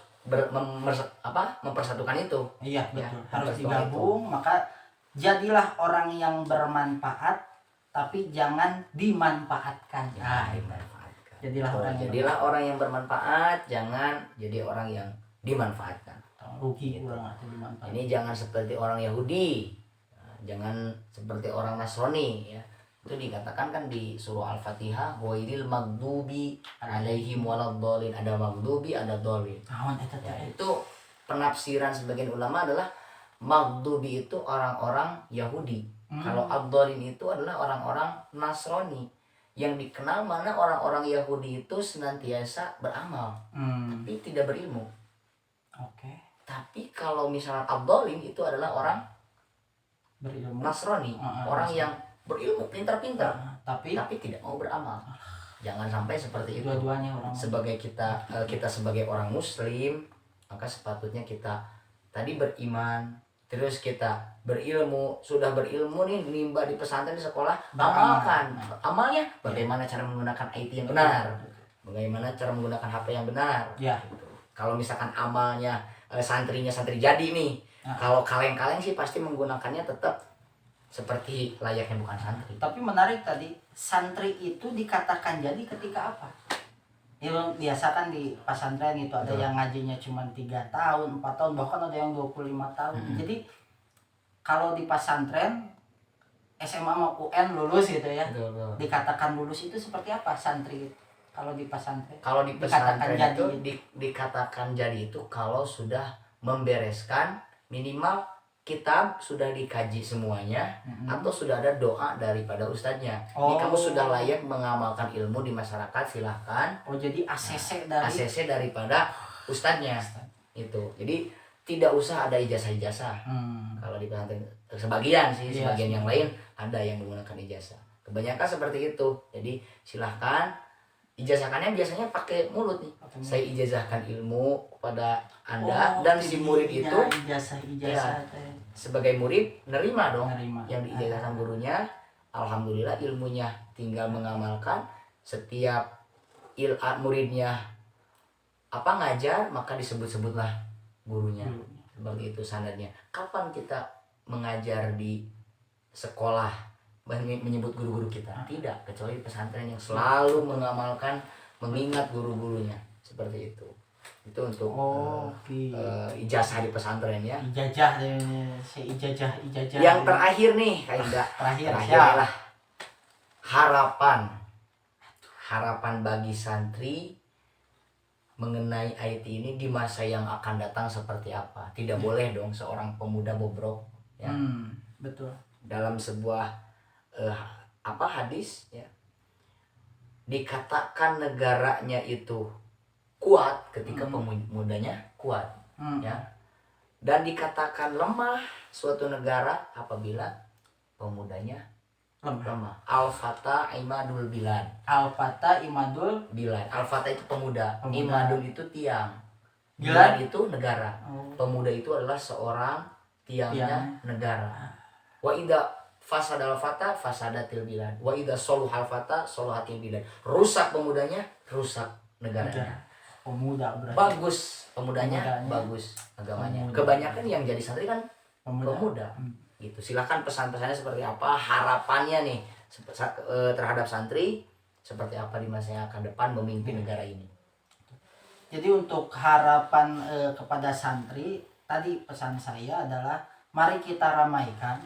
mempersatukan itu. Iya, betul. Ya, harus digabung, maka jadilah orang yang bermanfaat tapi jangan dimanfaatkan. Dimanfaatkan. Jadilah orang yang bermanfaat, jangan jadi orang yang dimanfaatkan. Rugi orang atau dimanfaatkan. Ini jangan seperti orang Yahudi. Jangan seperti orang Nasrani ya. Itu dikatakan kan di surah Al-Fatihah, ghairil maghdubi alaihim waladdallin. Ada maghdubi, ada dhalin. Ya, itu penafsiran sebagian ulama adalah maghdubi itu orang-orang Yahudi. Kalau ad-dhalin itu adalah orang-orang Nasrani. Yang dikenal mana orang-orang Yahudi itu senantiasa beramal, tapi tidak berilmu. Tapi kalau misalnya ad-dhalin itu adalah orang berilmu. Nasrani, orang yang berilmu, pintar-pintar, tapi tidak mau beramal. Jangan sampai seperti itu. Dua-duanya orang. Sebagai kita sebagai orang muslim, maka sepatutnya kita tadi beriman, terus kita berilmu, sudah berilmu nih, nimba di pesantren, di sekolah, amalkan. Amalnya bagaimana cara menggunakan IT yang benar, bagaimana cara menggunakan HP yang benar. Ya. Kalau misalkan amalnya santrinya santri jadi nih, kalau kaleng-kaleng sih pasti menggunakannya tetap seperti layaknya bukan santri. Tapi menarik tadi, santri itu dikatakan jadi ketika apa? Ya biasa kan di pesantren itu ada yang ngajinya cuma 3 tahun, 4 tahun, bahkan ada yang 25 tahun. Jadi kalau di pesantren SMA sama UN lulus gitu ya. Dikatakan lulus itu seperti apa santri itu? Kalau di pesantren? Kalau di pesantren itu dikatakan jadi itu kalau sudah membereskan minimal kitab sudah dikaji semuanya, atau sudah ada doa daripada ustadznya. Ini kamu sudah layak mengamalkan ilmu di masyarakat, silahkan. Jadi ACC daripada ustadznya itu. Jadi tidak usah ada ijazah-ijazah. Kalau di pesantren sebagian sih, sebagian yang lain ada yang menggunakan ijazah. Kebanyakan seperti itu. Jadi silahkan. Ijazahkannya biasanya pakai mulut nih. Saya ijazahkan ilmu kepada Anda, dan si murid itu ijazah sebagai murid nerima dong yang diijazahkan gurunya. Alhamdulillah ilmunya tinggal mengamalkan. Setiap muridnya ngajar, maka disebut-sebutlah gurunya. Seperti itu sanadnya. Kapan kita mengajar di sekolah menyebut guru-guru kita? Tidak, kecuali pesantren yang selalu mengamalkan, mengingat guru-gurunya. Seperti itu. Itu untuk ijazah di pesantren ya. Ijazah. Yang terakhir nih, terakhir adalah harapan bagi santri mengenai IT ini di masa yang akan datang seperti apa. Tidak boleh dong seorang pemuda bobrok ya. Betul. Dalam sebuah hadis ya, dikatakan negaranya itu kuat ketika pemudanya kuat ya, dan dikatakan lemah suatu negara apabila pemudanya lemah. Al-Fata imadul bilad. Al-Fata imadul bilad. Al-Fata itu pemuda. Imadul itu tiang. Bilad itu negara. Pemuda itu adalah seorang tiangnya negara. Wa idza fasadal fata fasadatil bilad, wa idza soluhal fata soluhatil bilad. Rusak pemudanya, rusak negaranya. Pemuda berarti. Bagus pemudanya, Pemudanya. bagus agamanya. Pemuda. Kebanyakan yang jadi santri kan Pemuda. pemuda. Gitu. Silakan pesan-pesannya seperti apa, harapannya nih terhadap santri seperti apa di masa yang akan depan memimpin negara ini. Jadi untuk harapan kepada santri, tadi pesan saya adalah mari kita ramaikan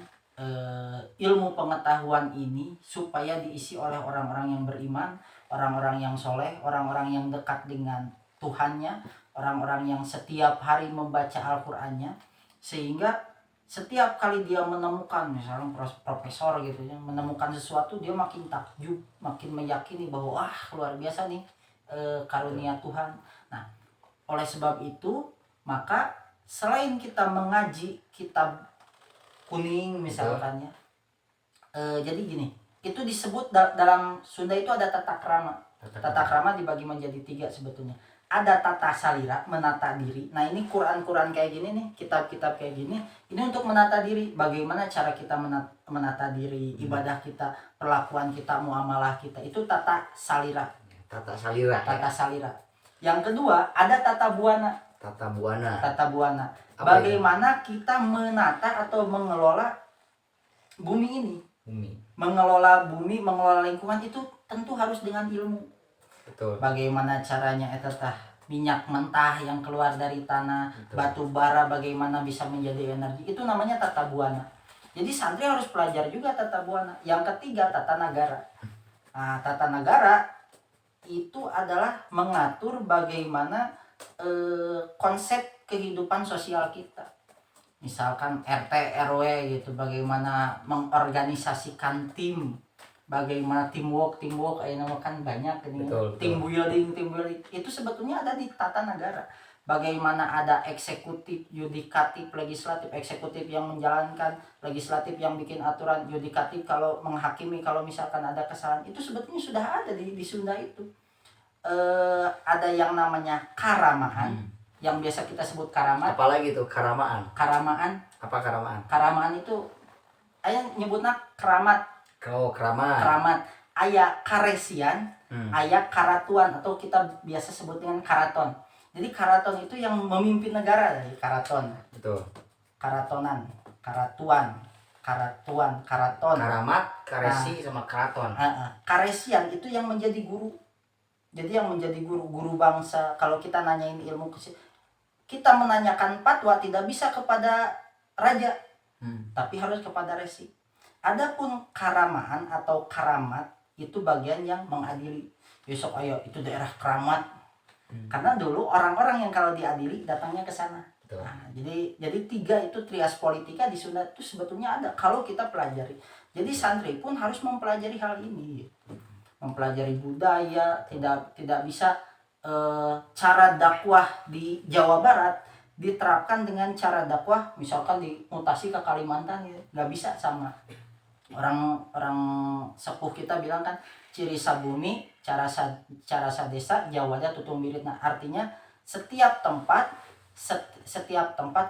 ilmu pengetahuan ini supaya diisi oleh orang-orang yang beriman, orang-orang yang soleh, orang-orang yang dekat dengan Tuhannya, orang-orang yang setiap hari membaca Al-Qur'annya, sehingga setiap kali dia menemukan, misalnya profesor gitu ya, menemukan sesuatu, dia makin takjub, makin meyakini bahwa wah luar biasa nih karunia Tuhan. Nah, oleh sebab itu maka selain kita mengaji kitab kuning misalkan ya, jadi gini, itu disebut dalam Sunda itu ada tata krama. Tata krama dibagi menjadi 3 sebetulnya. Ada tata salira, menata diri. Nah ini Quran-Quran kayak gini nih, kitab-kitab kayak gini, ini untuk menata diri. Bagaimana cara kita menata diri, ibadah kita, perlakuan kita, muamalah kita, itu tata salira. Tata salira. Tata salira. Yang kedua ada tata buana. Tata buana. Tata buana. Apa Bagaimana kita menata atau mengelola bumi ini. Bumi. Mengelola bumi, mengelola lingkungan itu tentu harus dengan ilmu. Betul. Bagaimana caranya tah minyak mentah yang keluar dari tanah, Betul. batu bara bagaimana bisa menjadi energi, itu namanya tata buana. Jadi santri harus belajar juga tata buana. Yang ketiga tata negara. Nah, tata negara itu adalah mengatur bagaimana konsep kehidupan sosial kita. Misalkan RT RW gitu, bagaimana mengorganisasikan tim, bagaimana teamwork kan banyak ini. Betul, Team building itu sebetulnya ada di tata negara. Bagaimana ada eksekutif, yudikatif, legislatif. Eksekutif yang menjalankan, legislatif yang bikin aturan, yudikatif kalau menghakimi kalau misalkan ada kesalahan. Itu sebetulnya sudah ada di Sunda itu. Ada yang namanya karamaan, yang biasa kita sebut karamat. Apalagi tuh karamaan. Karamaan. Apa karamaan? Karamaan itu aya nyebutna keramat. Oh, keramat. Keramat. Aya karesian, aya karatuan atau kita biasa sebut dengan karaton. Jadi karaton itu yang memimpin negara dari karaton. Betul. Karatonan, karatuan, karaton. Karamat, karesi sama karaton. Karesian itu yang menjadi guru. Jadi yang menjadi guru bangsa. Kalau kita nanyain ilmu, kita menanyakan fatwa tidak bisa kepada raja, tapi harus kepada resi. Adapun karamaan atau karamat itu bagian yang mengadili. Besok ayo itu daerah keramat. Karena dulu orang-orang yang kalau diadili datangnya ke sana. Nah, jadi 3 itu trias politika di Sunda itu sebetulnya ada kalau kita pelajari. Jadi santri pun harus mempelajari hal ini. Mempelajari budaya, tidak bisa cara dakwah di Jawa Barat diterapkan dengan cara dakwah misalkan dimutasi ke Kalimantan gitu. Nggak bisa sama. Orang sepuh kita bilang kan ciri sabumi cara sadesa Jawanya tutung miritna. Artinya setiap tempat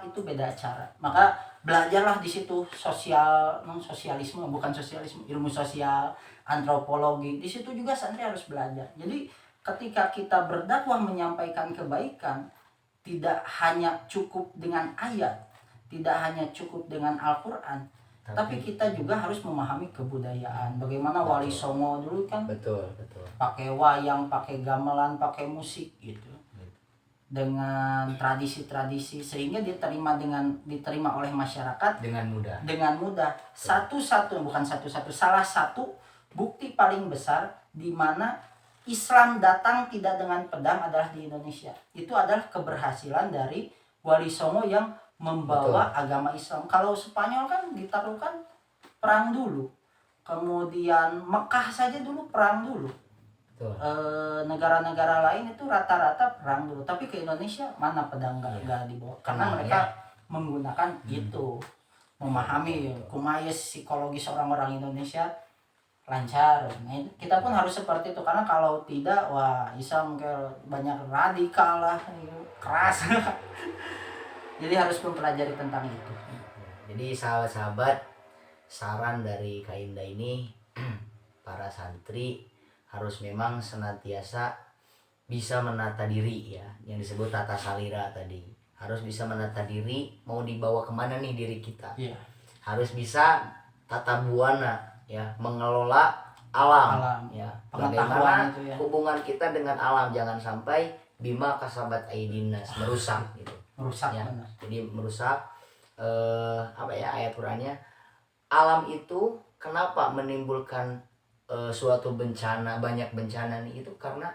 itu beda cara. Maka belajarlah di situ sosialisme, bukan sosialisme, ilmu sosial, antropologi. Di situ juga santri harus belajar. Jadi ketika kita berdakwah menyampaikan kebaikan, tidak hanya cukup dengan ayat, tidak hanya cukup dengan Al-Qur'an, tapi kita juga harus memahami kebudayaan. Bagaimana Wali Songo dulu kan betul pakai wayang, pakai gamelan, pakai musik gitu, dengan tradisi-tradisi sehingga diterima oleh masyarakat dengan mudah. Salah satu bukti paling besar di mana Islam datang tidak dengan pedang adalah di Indonesia. Itu adalah keberhasilan dari Wali Songo yang membawa agama Islam. Kalau Spanyol kan ditaruhkan perang dulu. Kemudian Mekah saja dulu perang dulu. Negara-negara lain itu rata-rata perang dulu. Tapi ke Indonesia mana pedang nggak dibawa. Karena mereka menggunakan itu. Memahami kumaha psikologis orang-orang Indonesia lancar. Nah, kita pun harus seperti itu karena kalau tidak wah Islam kayak banyak radikal lah, keras. Jadi harus mempelajari tentang itu. Jadi sahabat-sahabat, saran dari Kak Indah ini para santri harus memang senantiasa bisa menata diri ya, yang disebut tata salira tadi. Harus bisa menata diri, mau dibawa kemana nih diri kita. Iya. Harus bisa tata buana ya, mengelola alam. Ya. Bagaimana itu ya. hubungan kita dengan alam, jangan sampai bima kasabat aidinas, merusak gitu. Merusak Ya. benar. Jadi merusak apa ya ayat Qur'annya, alam itu kenapa menimbulkan suatu bencana, banyak bencana nih, itu karena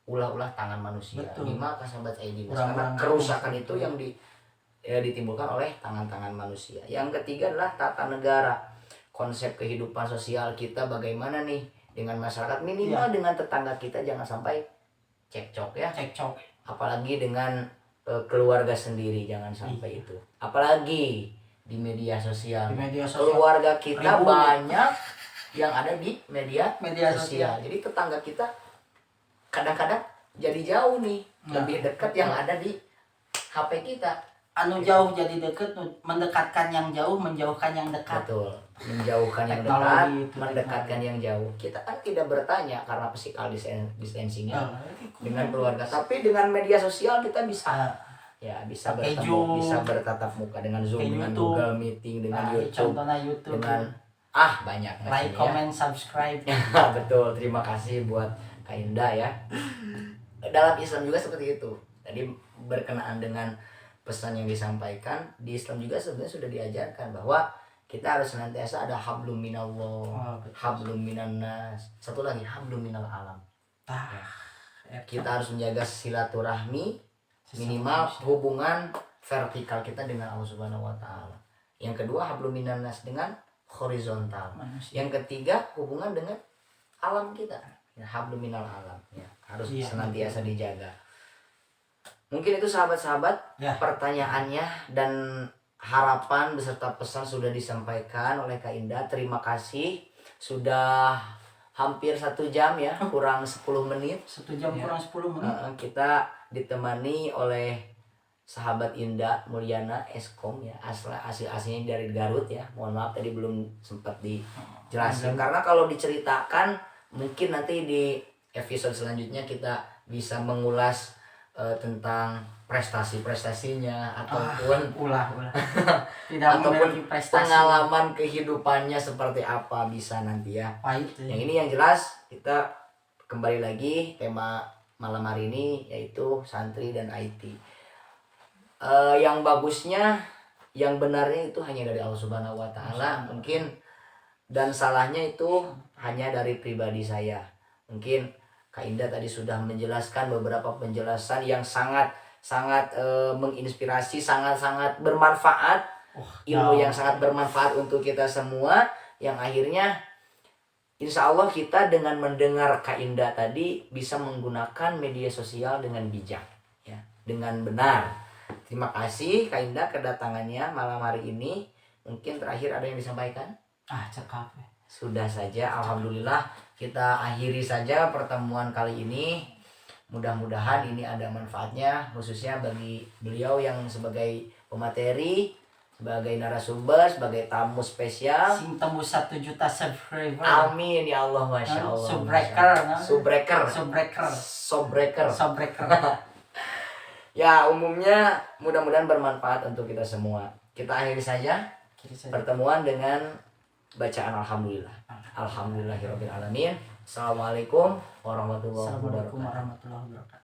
ulah-ulah tangan manusia. Betul. Bima kasabat aidinas, Kurang-kurang karena kerusakan itu. itu yang ditimbulkan oleh tangan-tangan manusia. Yang ketiga adalah tata negara, konsep kehidupan sosial kita bagaimana nih dengan masyarakat, minimal dengan tetangga kita jangan sampai cekcok ya, Cekcok. apalagi dengan keluarga sendiri jangan sampai itu, apalagi di media sosial. Keluarga kita banyak yang ada di media sosial. Jadi tetangga kita kadang-kadang jadi jauh nih, lebih dekat yang ada di HP kita. Anu jauh jadi dekat, mendekatkan yang jauh, menjauhkan yang dekat. Betul, menjauhkan yang dekat, mendekatkan yang jauh. Kita kan tidak bertanya karena physical distancing-nya dengan keluarga, tapi dengan media sosial kita bisa ya, bisa bertemu, bisa bertatap muka dengan Zoom, dengan YouTube, Google Meeting, dengan YouTube, dengan banyak like, comment, subscribe. Betul, terima kasih buat Kak Indah ya. Dalam Islam juga seperti itu. Tadi berkenaan dengan pesan yang disampaikan, di Islam juga sebenarnya sudah diajarkan bahwa kita harus senantiasa ada hablum minallah, hablum minannas, satu lagi hablum minal alam. Kita harus menjaga silaturahmi, minimal hubungan vertikal kita dengan Allah Subhanahu wa taala. Yang kedua hablum minannas, dengan horizontal. Yang ketiga hubungan dengan alam kita, ya, hablum minal alam ya, harus senantiasa dijaga. Mungkin itu sahabat-sahabat pertanyaannya dan harapan beserta pesan sudah disampaikan oleh Kak Indah. Terima kasih, sudah hampir 1 jam ya, kurang 10 menit. 1 jam kurang 10 menit. Kita ditemani oleh sahabat Indah Mulyana Eskom ya, aslinya dari Garut ya. Mohon maaf tadi belum sempat dijelasin, karena kalau diceritakan mungkin nanti di episode selanjutnya kita bisa mengulas tentang prestasi-prestasinya ataupun tidak ataupun prestasi, pengalaman kehidupannya seperti apa bisa nanti ya. Yang ini yang jelas kita kembali lagi tema malam hari ini yaitu santri dan IT. Yang bagusnya, yang benarnya itu hanya dari Allah Subhanahu wa taala mungkin, dan salahnya itu hanya dari pribadi saya. Mungkin Kak Indah tadi sudah menjelaskan beberapa penjelasan yang sangat menginspirasi, sangat bermanfaat, ilmu yang sangat bermanfaat untuk kita semua, yang akhirnya insya Allah kita dengan mendengar Kak Indah tadi bisa menggunakan media sosial dengan bijak ya, dengan benar. Terima kasih Kak Indah kedatangannya malam hari ini. Mungkin terakhir ada yang disampaikan? Cakap ya. Sudah saja, alhamdulillah kita akhiri saja pertemuan kali ini. Mudah-mudahan ini ada manfaatnya, khususnya bagi beliau yang sebagai pemateri, sebagai narasumber, sebagai tamu spesial. Sing tembus 1 juta subscriber. Amin ya Allah, masya Allah. Subbreaker. Ya, umumnya mudah-mudahan bermanfaat untuk kita semua. Kita akhiri saja pertemuan dengan bacaan alhamdulillah. Alhamdulillahirabbil alamin. Assalamualaikum warahmatullahi wabarakatuh.